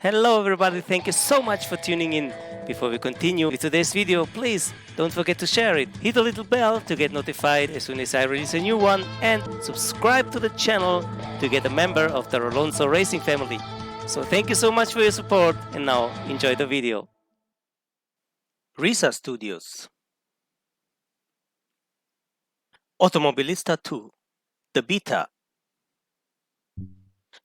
Hello everybody, thank you so much for tuning in. Before we continue with today's video, please don't forget to share it, hit the little bell to get notified as soon as I release a new one, and subscribe to the channel to get a member of the Alonso Racing family. So thank you so much for your support, and now enjoy the video. Risa Studios, Automobilista 2, the beta.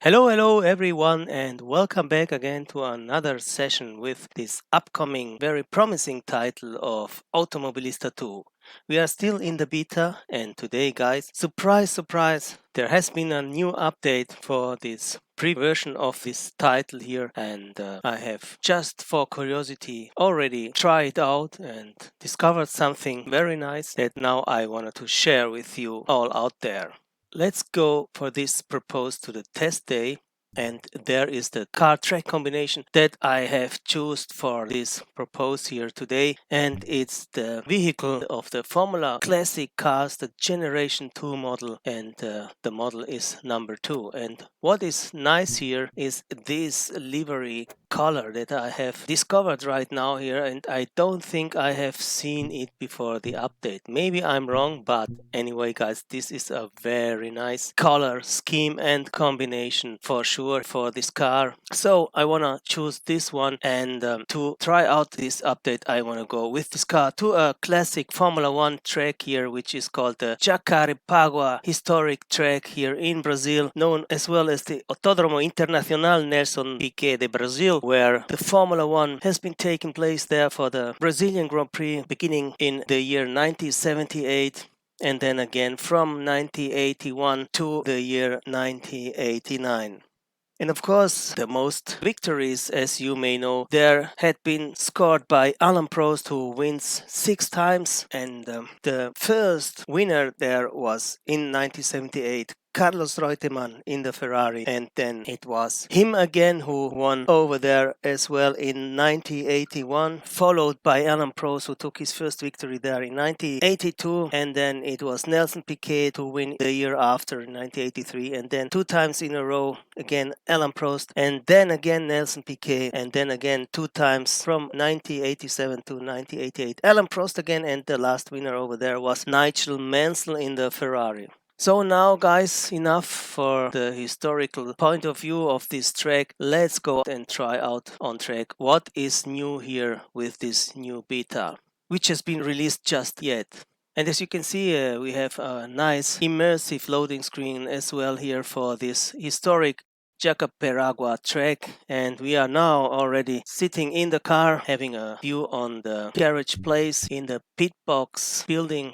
Hello everyone, and welcome back again to another session with this upcoming very promising title of Automobilista 2. We are still in the beta, and today guys, surprise, there has been a new update for this pre-version of this title here, and I have just for curiosity already tried it out and discovered something very nice that now I wanted to share with you all out there. Let's go for this purpose to the test day, and there is the car track combination that I have chosen for this purpose here today, and it's the vehicle of the Formula Classic cars, the Generation 2 model, and the model is number 2. And what is nice here is this livery color that I have discovered right now here, and I don't think I have seen it before the update. Maybe I'm wrong, but anyway guys, this is a very nice color scheme and combination for sure for this car. So I want to choose this one, and to try out this update I want to go with this car to a classic Formula 1 track here, which is called the Jacarepagua historic track here in Brazil, known as well as the Autodromo Internacional Nelson Piquet de Brazil, where the Formula 1 has been taking place there for the Brazilian Grand Prix beginning in the year 1978, and then again from 1981 to the year 1989. And of course, the most victories, as you may know, there had been scored by Alain Prost, who wins 6 times, and the first winner there was in 1978. Carlos Reutemann in the Ferrari, and then it was him again who won over there as well in 1981, followed by Alain Prost, who took his first victory there in 1982, and then it was Nelson Piquet to win the year after in 1983, and then 2 times in a row again Alain Prost, and then again Nelson Piquet, and then again 2 times from 1987 to 1988 Alain Prost again, and the last winner over there was Nigel Mansell in the Ferrari. So now guys, enough for the historical point of view of this track. Let's go and try out on track what is new here with this new beta, which has been released just yet. And as you can see, we have a nice immersive loading screen as well here for this historic Jacarepagua track, and we are now already sitting in the car having a view on the garage place in the pit box building.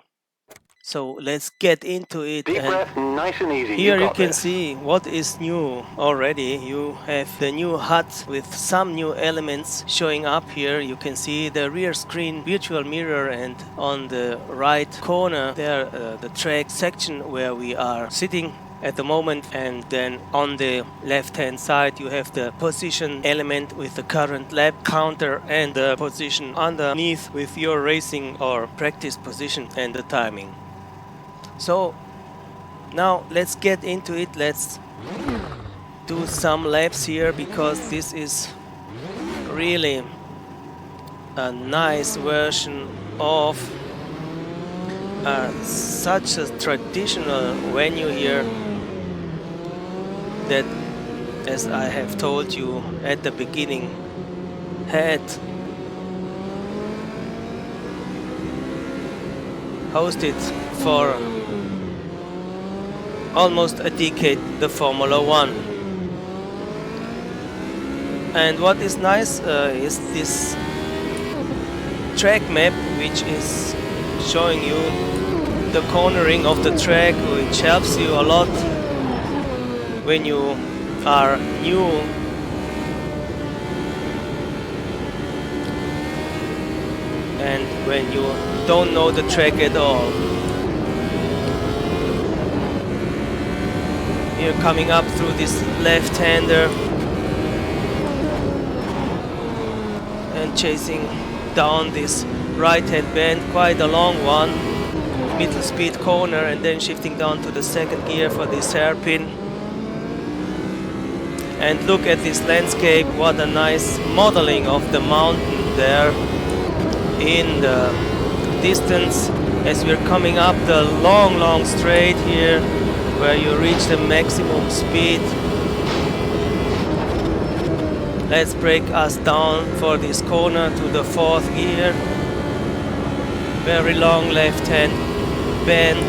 So let's get into it. Deep breath, nice and easy. Here you can see what is new already. You have the new HUD with some new elements showing up here. You can see the rear screen virtual mirror, and on the right corner there the track section where we are sitting at the moment, and then on the left hand side you have the position element with the current lap counter and the position underneath with your racing or practice position and the timing. So now let's get into it. Let's do some laps here, because this is really a nice version of such a traditional venue here that, as I have told you at the beginning, had hosted for almost a decade the Formula 1. And what is nice is this track map, which is showing you the cornering of the track, which helps you a lot when you are new and when you don't know the track at all. Here coming up through this left-hander and chasing down this right-hand bend, quite a long one, middle speed corner, and then shifting down to the second gear for this hairpin. And look at this landscape, what a nice modeling of the mountain there in the distance as we're coming up the long straight here where you reach the maximum speed. Let's brake us down for this corner to the 4th gear. Very long left hand bend.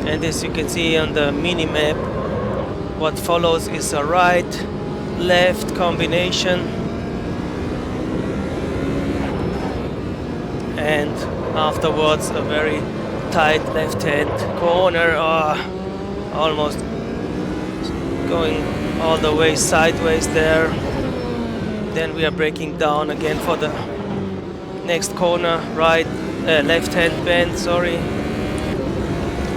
And as you can see on the mini map, what follows is a right left combination. And afterwards a very tight left hand corner, almost going all the way sideways there. Then we are braking down again for the next corner, left hand bend,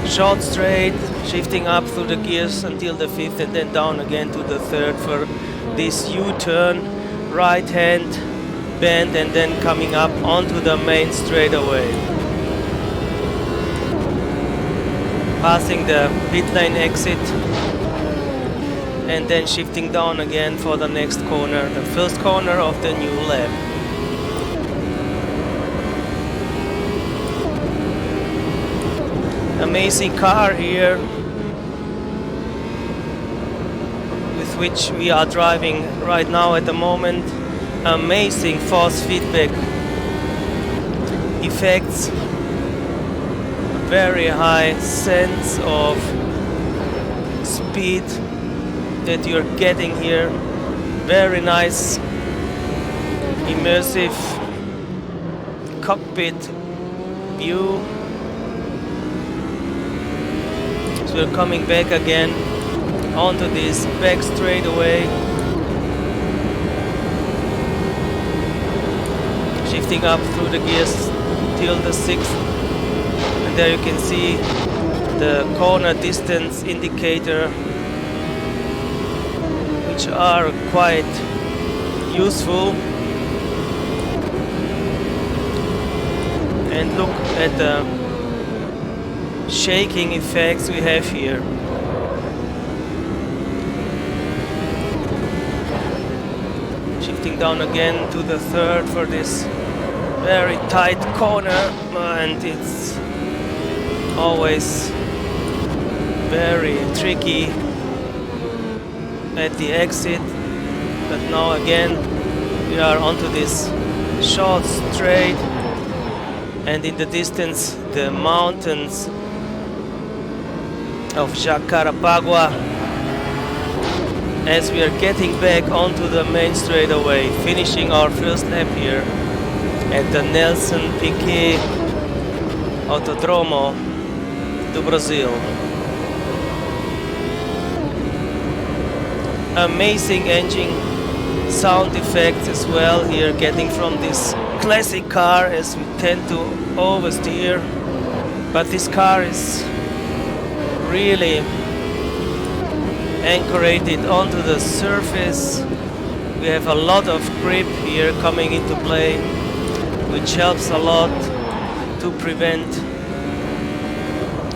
short straight, shifting up through the gears until the 5th and then down again to the 3rd for this U-turn, right hand bend, and then coming up onto the main straightaway. Passing the pit lane exit and then shifting down again for the next corner, the first corner of the new lap. Amazing car here with which we are driving right now at the moment. Amazing force feedback effects, very high sense of speed that you're getting here, very nice immersive cockpit view. So we're coming back again onto this back straightaway, shifting up through the gears till the 6th, and there you can see the corner distance indicator, which are quite useful. And look at the shaking effects we have here. Shifting down again to the 3rd for this very tight corner, and it's always very tricky at the exit, but now again we are onto this short straight, and in the distance the mountains of Jacarepagua as we are getting back onto the main straightaway, finishing our first lap here at the Nelson Piquet Autodromo do Brasil. Amazing engine sound effects as well here, getting from this classic car as we tend to oversteer, but this car is really anchored onto the surface. We have a lot of grip here coming into play, which helps a lot to prevent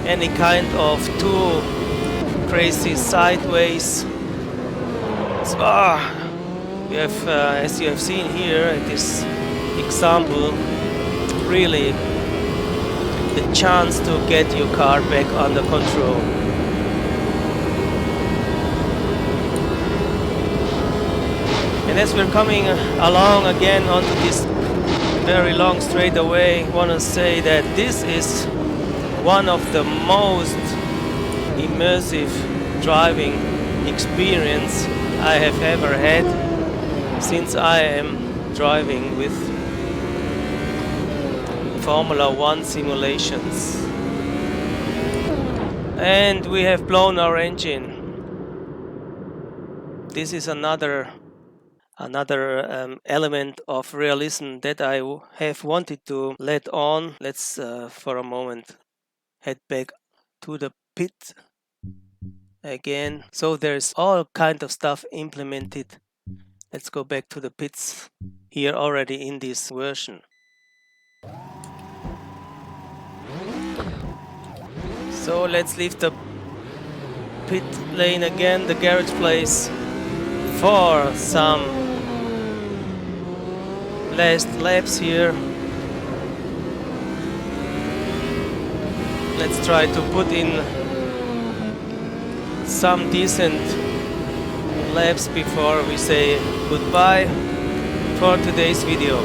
any kind of too crazy sideways. So, we have, as you have seen here at this example, really the chance to get your car back under control. And as we're coming along again onto this very long straightaway, I want to say that this is one of the most immersive driving experience I have ever had since I am driving with Formula 1 simulations. And we have blown our engine. This is another element of realism that I have wanted to let on. Let's for a moment head back to the pit again. So there's all kind of stuff implemented. Let's go back to the pits here already in this version. So let's leave the pit lane again, the garage place, for some last laps here. Let's try to put in some decent laps before we say goodbye for today's video.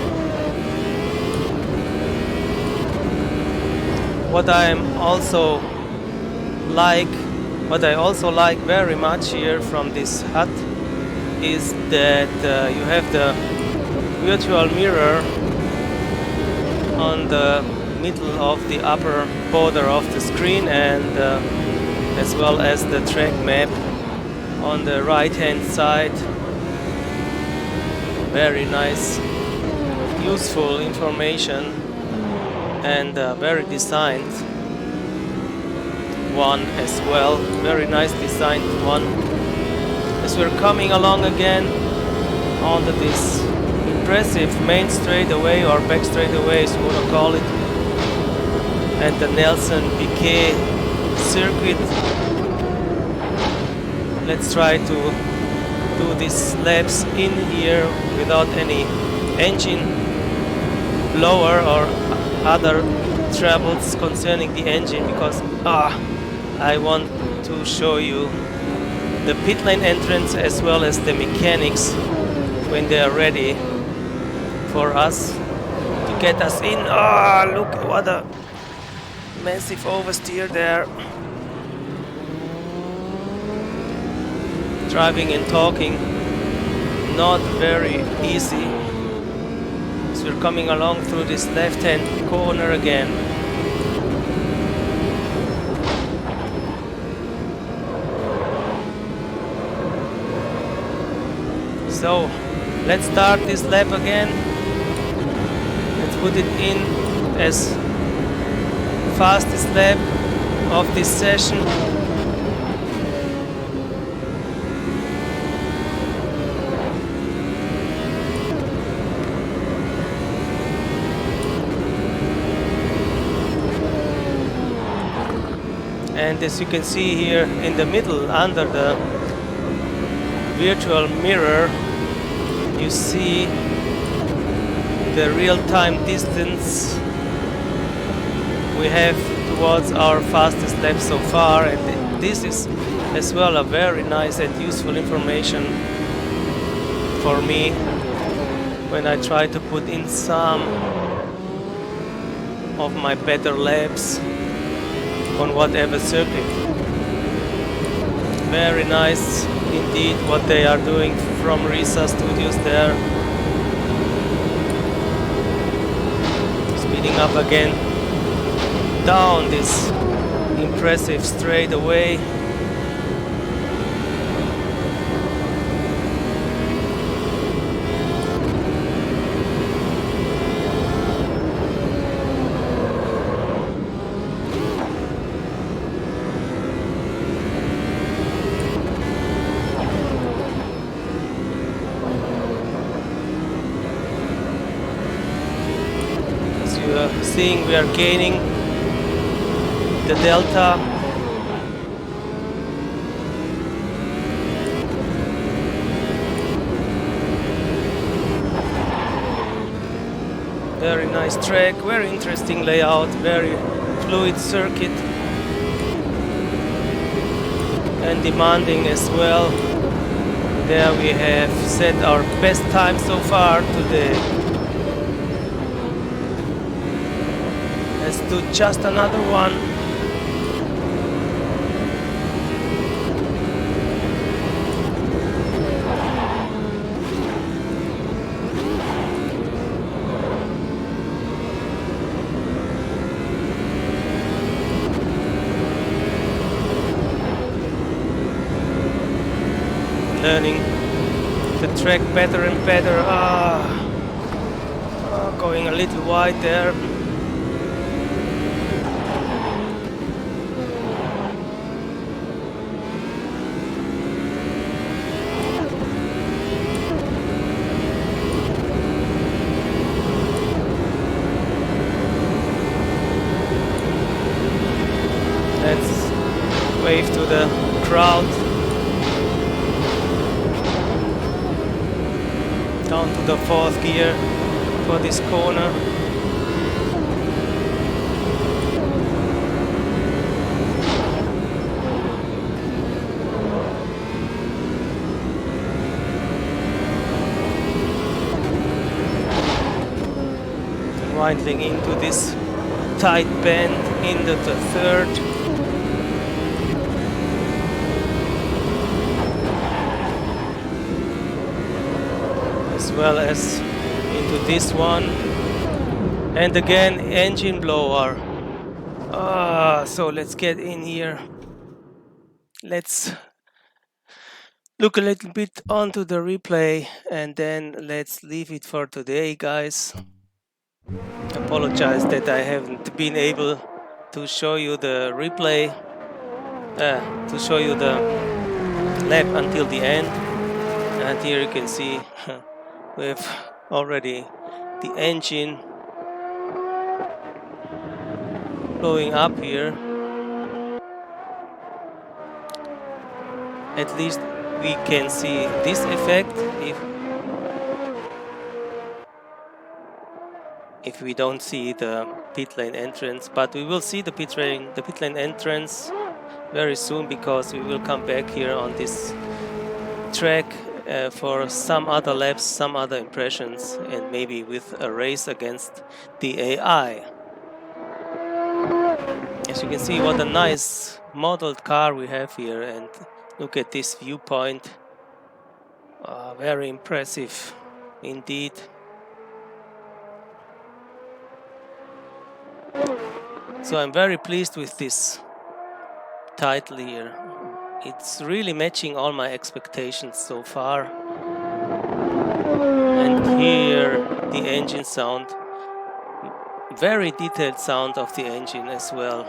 What I also like very much here from this HUD is that you have the virtual mirror on the middle of the upper border of the screen, and as well as the track map on the right hand side. Very nice, useful information, and very designed one as well. Very nice designed one. As we're coming along again onto this impressive main straightaway, or back straightaway as you want to call it, and the Nelson Piquet circuit. Let's try to do these laps in here without any engine blower or other troubles concerning the engine, because I want to show you the pit lane entrance as well as the mechanics when they are ready for us to get us in. Look what a massive oversteer there. Driving and talking, not very easy. So we're coming along through this left-hand corner again. So let's start this lap again. Let's put it in as fastest lap of this session. And as you can see here in the middle, under the virtual mirror, you see the real-time distance we have towards our fastest lap so far, and this is as well a very nice and useful information for me when I try to put in some of my better laps on whatever circuit. Very nice indeed what they are doing from Risa Studios there. Speeding up again down this impressive straightaway. Seeing we are gaining the delta. Very nice track, very interesting layout, very fluid circuit, and demanding as well. There we have set our best time so far today. Let's do just another one. Learning the track better and better. Going a little wide there. Let's wave to the crowd. Down to the 4th gear for this corner. Winding into this tight bend into the 3rd. As well as into this one. And again, engine blower. So let's get in here. Let's look a little bit onto the replay and then let's leave it for today, guys. Apologize that I haven't been able to show you the replay, to show you the lap until the end. And here you can see we have already the engine blowing up here. At least we can see this effect if we don't see the pit lane entrance, but we will see the pit lane entrance very soon, because we will come back here on this track for some other laps, some other impressions, and maybe with a race against the AI. As you can see, what a nice modeled car we have here, and look at this viewpoint. Very impressive indeed. So I'm very pleased with this title here. It's really matching all my expectations so far. And here the engine sound, very detailed sound of the engine as well.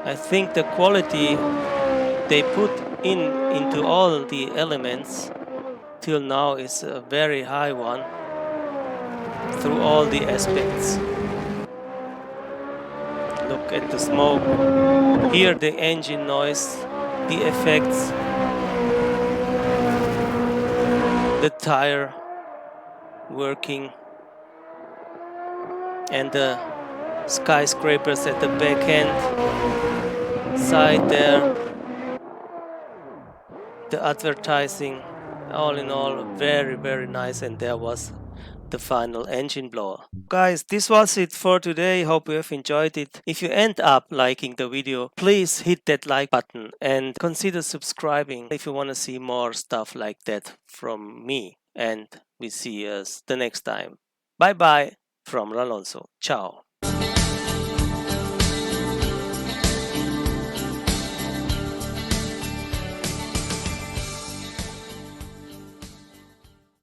I think the quality they put into all the elements till now is a very high one through all the aspects. Look at the smoke, hear the engine noise, the effects, the tire working, and the skyscrapers at the back end side there, the advertising. All in all, very, very nice. And there was the final engine blower. Guys, this was it for today. Hope you have enjoyed it. If you end up liking the video, please hit that like button and consider subscribing if you want to see more stuff like that from me. And we see us the next time. Bye bye from Alonso. Ciao.